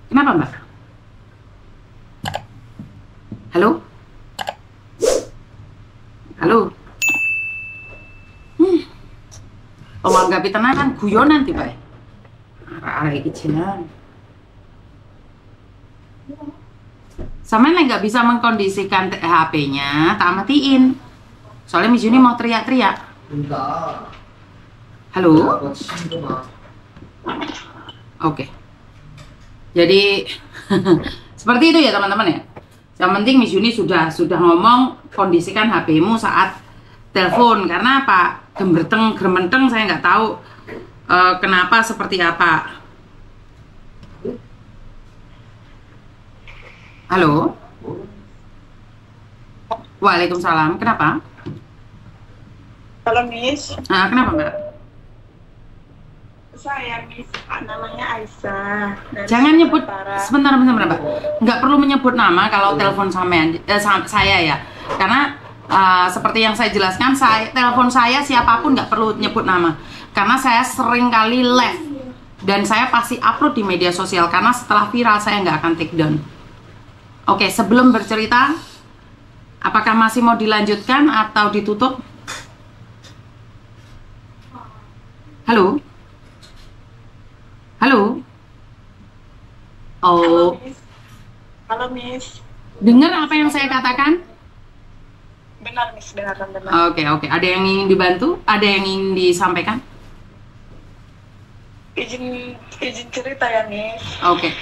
Kenapa, Mbak? Halo? Halo? Manggapi tenanan, guyonan tiba. Arah-arah kecilan. Sama nggak bisa mengkondisikan HP-nya, tak matiin. Soalnya Miss Yuni mau teriak-teriak. Halo? Oke. Jadi seperti itu ya teman-teman ya. Yang penting Miss Yuni sudah ngomong kondisikan HP-mu saat telepon. Karena apa? Gemerteng saya nggak tahu kenapa seperti apa. Halo? Waalaikumsalam. Kenapa? Halo Miss. Kenapa Mbak? Saya Miss, namanya Aisyah. Jangan nyebut, sebentar Mbak. Nggak perlu menyebut nama kalau telepon saya ya. Karena seperti yang saya jelaskan, telepon saya siapapun nggak perlu nyebut nama. Karena saya sering kali live dan saya pasti upload di media sosial. Karena setelah viral saya nggak akan take down. Oke, sebelum bercerita, apakah masih mau dilanjutkan atau ditutup? Halo? Halo? Oh. Halo Miss. Dengar apa yang saya katakan? Benar Miss, benar. Oke. Ada yang ingin dibantu? Ada yang ingin disampaikan? Izin cerita ya Miss. Oke.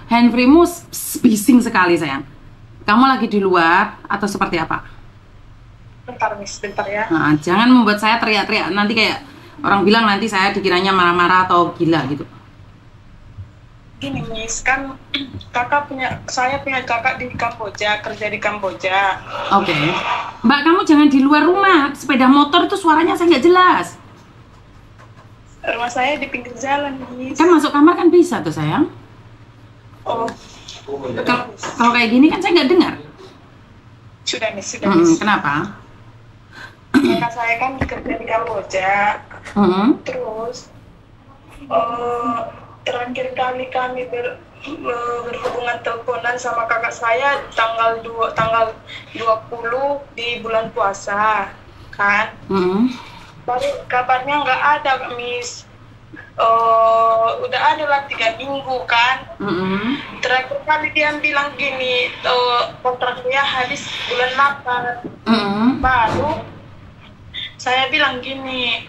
Handfreemu bising sekali sayang. Kamu lagi di luar atau seperti apa? Bentar Miss, bentar ya. Jangan membuat saya teriak-teriak. Nanti kayak orang bilang nanti saya dikiranya marah-marah atau gila gitu. Gini Miss, kan saya punya kakak di Kamboja, kerja di Kamboja. Oke. Mbak, kamu jangan di luar rumah. Sepeda motor itu suaranya saya nggak jelas. Rumah saya di pinggir jalan Miss. Kan masuk kamar kan bisa tuh sayang. Oh. Kalau kayak gini kan saya nggak dengar. Sudah Miss. Kenapa? Kakak saya kan kerja di Kamboja. Terus terakhir kali kami berhubungan teleponan sama kakak saya tanggal 20 di bulan puasa kan. Baru kabarnya nggak ada Miss. Udah ada lah 3 minggu kan. Terakhir kali dia bilang gini, kontraknya habis bulan 8. Baru saya bilang gini,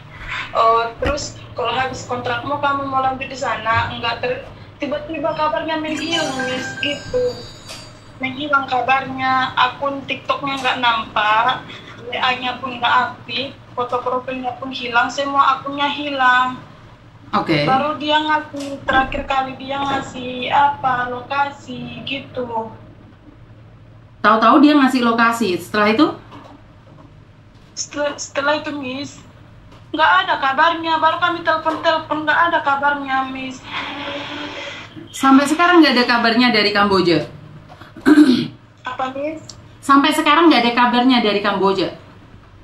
terus kalau habis kontrakmu kamu mau lanjut di sana, tiba-tiba kabarnya menghilang Miss gitu. Menghilang kabarnya, akun TikToknya nggak nampak, WA-nya pun nggak aktif, foto profilnya pun hilang, semua akunnya hilang. Oke. Baru dia ngasih, terakhir kali dia ngasih lokasi gitu. Tahu-tahu dia ngasih lokasi, setelah itu? Setelah itu Miss, nggak ada kabarnya. Baru kami telepon nggak ada kabarnya Miss. Sampai sekarang nggak ada kabarnya dari Kamboja. Apa Miss? Sampai sekarang nggak ada kabarnya dari Kamboja.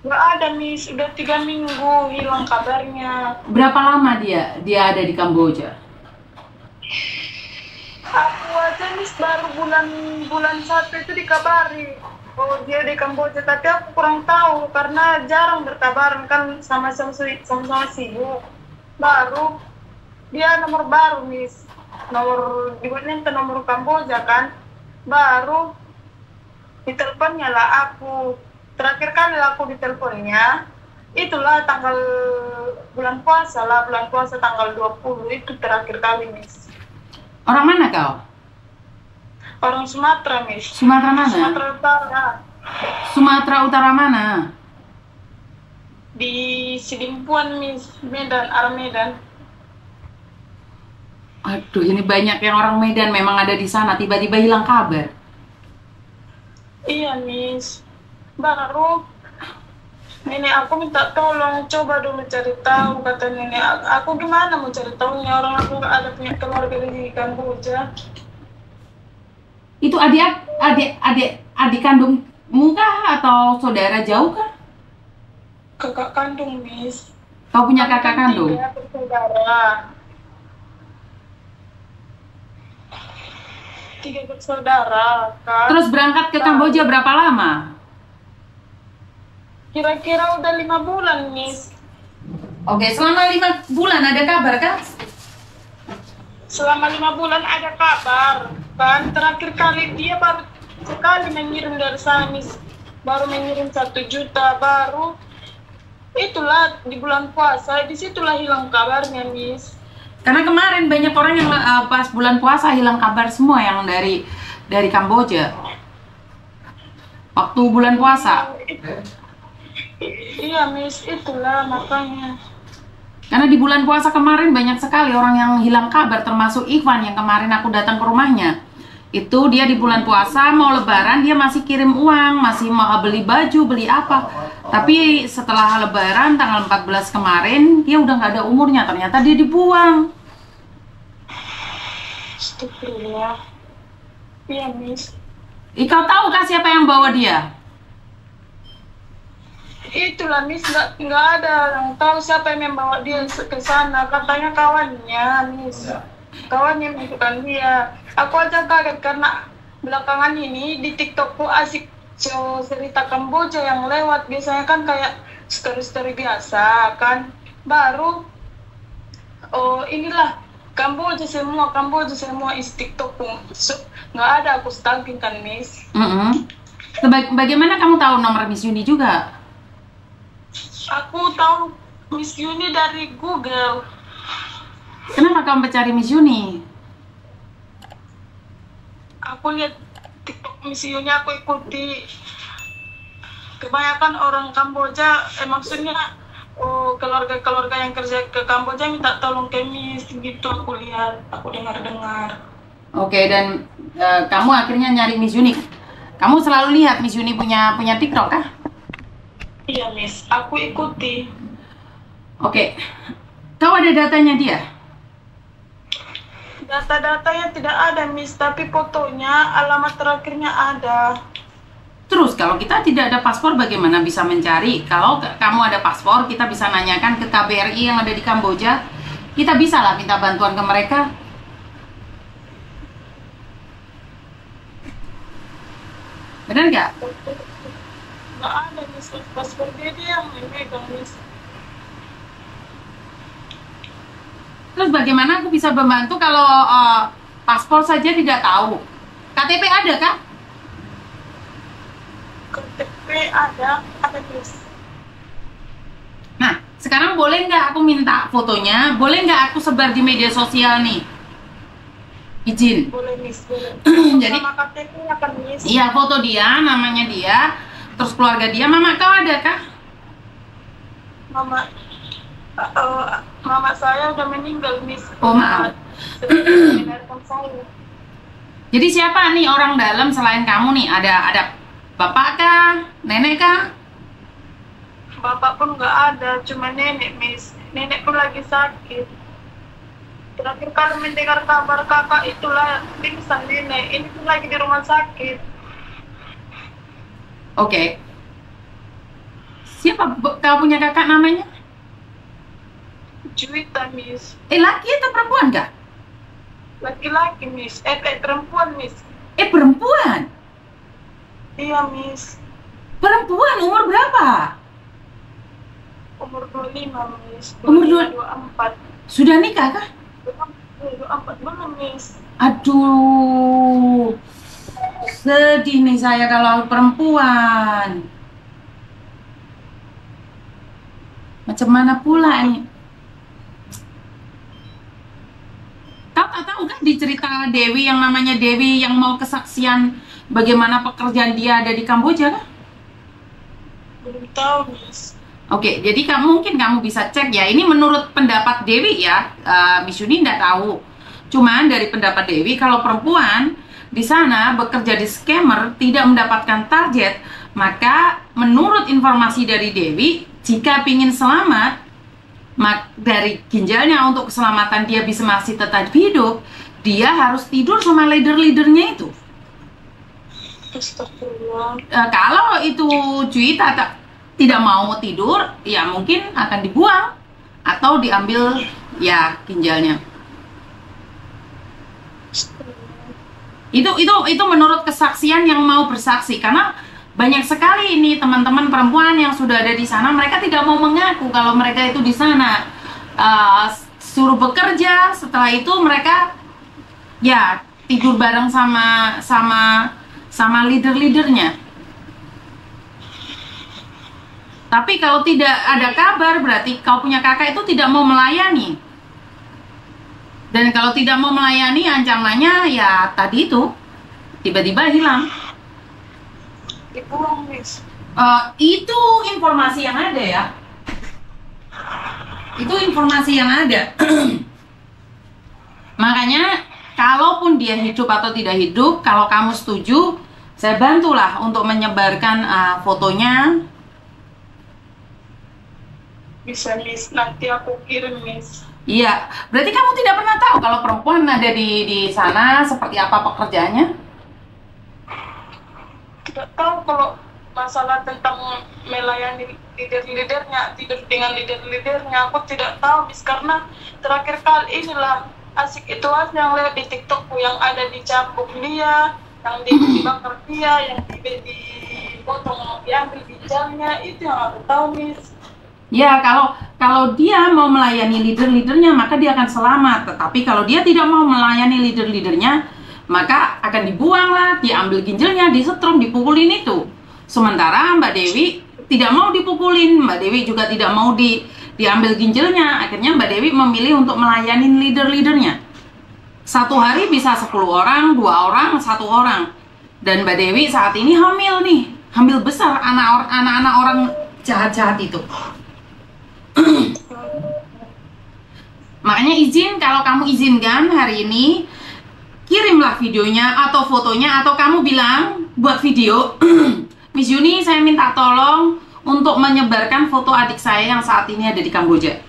Nggak ada Miss, udah 3 minggu hilang kabarnya. Berapa lama dia ada di Kamboja? Aku aja Miss baru bulan 1 itu dikabari. Oh dia di Kamboja, tapi aku kurang tahu karena jarang berkabaran kan, sama-sama sibuk. Baru dia nomor baru Miss, dibuatnya nomor Kamboja kan. Baru diteleponnya lah aku. Terakhir kali aku diteleponnya itulah tanggal bulan puasa tanggal 20 itu terakhir kali Miss. Orang mana kau? Orang Sumatera Miss. Sumatera mana? Sumatera Utara. Sumatera Utara mana? Di Sidimpuan Miss, arah Medan. Aduh, ini banyak yang orang Medan memang ada di sana, tiba-tiba hilang kabar. Iya Miss. Baru nenek aku minta tolong, coba dulu cari tahu, kata nenek aku. Gimana mau cari tahunya, orang aku nggak ada punya keluarga di Kamboja. Itu adik kandungmu kah atau saudara jauh kah? Kakak kandung Miss. Kau punya kakak kandung? Tiga bersaudara. 3 bersaudara kan. Terus berangkat ke Kamboja berapa lama? Kira-kira udah 5 bulan, Miss. Oke, selama 5 bulan ada kabar kah? Selama 5 bulan ada kabar. Kan terakhir kali dia baru sekali mengirim dari sana, Miss. Baru mengirim 1 juta, baru itulah di bulan puasa, disitulah hilang kabarnya, Miss. Karena kemarin banyak orang yang pas bulan puasa hilang kabar semua yang dari Kamboja. Waktu bulan puasa. Iya, Miss, itulah makanya. Karena di bulan puasa kemarin banyak sekali orang yang hilang kabar, termasuk Ivan yang kemarin aku datang ke rumahnya. Itu dia di bulan puasa mau lebaran dia masih kirim uang, masih mau beli baju, beli apa. Tapi setelah lebaran tanggal 14 kemarin dia udah nggak ada umurnya, ternyata dia dibuang. Astagfirullah. Iya, Miss. Kau tahu kah siapa yang bawa dia? Itulah, Miss, nggak ada yang tahu siapa yang membawa dia ke sana. Katanya kawannya, Miss. Kawannya bukan dia. Aku aja kaget karena belakangan ini di TikTokku asik cerita Kamboja yang lewat. Biasanya kan kayak story-story biasa kan. Baru inilah Kamboja semua isi TikTokku. Nggak ada aku stalking kan, Miss. Bagaimana kamu tahu nomor Miss Yuni juga? Aku tahu Miss Yuni dari Google. Kenapa kamu mencari Miss Yuni? Aku lihat TikTok Miss Yuni, aku ikuti. Kebanyakan orang Kamboja, maksudnya keluarga-keluarga yang kerja ke Kamboja minta tolong ke Miss, gitu aku lihat, aku dengar-dengar. Oke, dan kamu akhirnya nyari Miss Yuni. Kamu selalu lihat Miss Yuni punya TikTok kah? Iya, Miss, aku ikuti. Oke, kau ada datanya dia? Data-datanya tidak ada, Miss, tapi fotonya, alamat terakhirnya ada. Terus kalau kita tidak ada paspor bagaimana bisa mencari? Kalau kamu ada paspor, kita bisa nanyakan ke KBRI yang ada di Kamboja. Kita bisa lah minta bantuan ke mereka. Benar nggak? Nggak ada, Miss, paspor dia yang memegang, Miss. Terus bagaimana aku bisa membantu kalau paspor saja tidak tahu? KTP ada kah? KTP ada, Miss. Nah, sekarang boleh nggak aku minta fotonya? Boleh nggak aku sebar di media sosial nih? Izin? Boleh, Miss, boleh. Jadi, sama KTP-nya kan, Miss? Iya, foto dia, namanya dia, terus keluarga dia. Mama kau ada kah? Mama saya udah meninggal, Miss. Oh, maaf. Jadi siapa nih orang dalam selain kamu nih? Ada bapak kah? Nenek kah? Bapak pun nggak ada, cuma nenek, Miss. Nenek pun lagi sakit. Terakhir kali mendengar kabar kakak itulah pingsan nenek. Ini pun lagi di rumah sakit. Oke. Siapa kau punya kakak namanya? Juwita, Miss. Laki atau perempuan kah? Laki-laki, Miss. Perempuan, Miss. Perempuan? Iya, Miss. Perempuan umur berapa? Umur 25, Miss. Umur 24. Sudah nikah kah? 24 belum, Miss. Aduh, sedih nih saya kalau perempuan. Macam mana pula ini? Tahu kan di cerita Dewi yang namanya Dewi yang mau kesaksian bagaimana pekerjaan dia ada di Kamboja kan? Belum tahu, Miss. Oke, jadi mungkin kamu bisa cek ya. Ini menurut pendapat Dewi ya. Miss Yuni nggak tahu. Cuman dari pendapat Dewi, kalau perempuan di sana bekerja di scammer tidak mendapatkan target, maka menurut informasi dari Dewi, jika ingin selamat dari ginjalnya untuk keselamatan dia bisa masih tetap hidup, dia harus tidur sama leader-leadernya itu. Kalau itu Juwita tidak mau tidur, ya mungkin akan dibuang atau diambil ya ginjalnya. Itu menurut kesaksian yang mau bersaksi, karena banyak sekali ini teman-teman perempuan yang sudah ada di sana, mereka tidak mau mengaku kalau mereka itu di sana suruh bekerja, setelah itu mereka ya tidur bareng sama leader-leadernya. Tapi kalau tidak ada kabar, berarti kau punya kakak itu tidak mau melayani. Dan kalau tidak mau melayani, ancamannya ya tadi itu, tiba-tiba hilang. Dibuang, Miss. Itu informasi yang ada ya. Itu informasi yang ada. Makanya, kalaupun dia hidup atau tidak hidup, kalau kamu setuju, saya bantulah untuk menyebarkan fotonya. Bisa, Miss. Nanti aku kirim, Miss. Iya, berarti kamu tidak pernah tahu kalau perempuan ada di sana seperti apa pekerjaannya? Tidak tahu kalau masalah tentang melayani leader-leadernya, tidur dengan leader-leadernya, aku tidak tahu, Miss. Karena terakhir kali inilah asik itu aja yang lihat di TikTokku, yang ada dicambuk dia, yang dibakar dia, yang dipotong, diambil ginjalnya, itu yang aku tahu, Miss. Ya, kalau dia mau melayani leader-leadernya, maka dia akan selamat. Tetapi kalau dia tidak mau melayani leader-leadernya, maka akan dibuang lah, diambil ginjalnya, disetrum, dipukulin itu. Sementara Mbak Dewi tidak mau dipukulin, Mbak Dewi juga tidak mau diambil ginjalnya. Akhirnya Mbak Dewi memilih untuk melayani leader-leadernya. Satu hari bisa 10 orang, 2 orang, 1 orang. Dan Mbak Dewi saat ini hamil nih, hamil besar anak-anak orang jahat-jahat itu. Makanya izin, kalau kamu izinkan hari ini, kirimlah videonya atau fotonya, atau kamu bilang buat video, Miss Yuni, saya minta tolong untuk menyebarkan foto adik saya yang saat ini ada di Kamboja.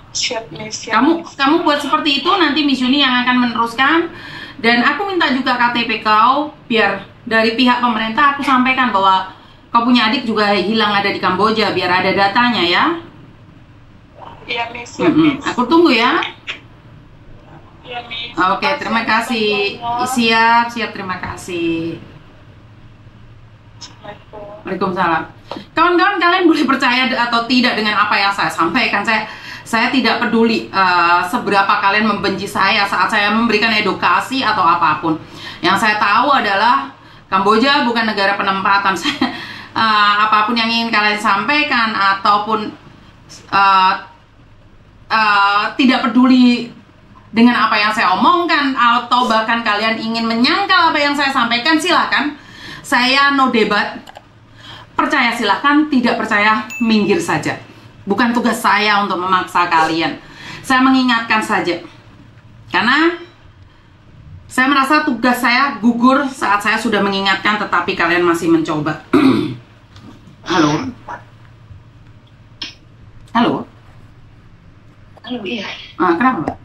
Siap, Miss. Kamu buat seperti itu, nanti Miss Yuni yang akan meneruskan. Dan aku minta juga KTP kau, biar dari pihak pemerintah aku sampaikan bahwa kau punya adik juga hilang ada di Kamboja, biar ada datanya ya. Iya, Miss. Miss. Aku tunggu ya. Iya, Miss. Oke, terima kasih. Siap, terima kasih. Waalaikumsalam. Kawan-kawan, kalian boleh percaya atau tidak dengan apa yang saya sampaikan. Saya tidak peduli seberapa kalian membenci saya saat saya memberikan edukasi atau apapun. Yang saya tahu adalah Kamboja bukan negara penempatan saya. Apapun yang ingin kalian sampaikan ataupun tidak peduli dengan apa yang saya omongkan, atau bahkan kalian ingin menyangkal apa yang saya sampaikan, silahkan. Saya no debat. Percaya silahkan, tidak percaya minggir saja. Bukan tugas saya untuk memaksa kalian. Saya mengingatkan saja. Karena saya merasa tugas saya gugur saat saya sudah mengingatkan, tetapi kalian masih mencoba. Halo? Halo? Halo, iya. Kenapa, Mbak?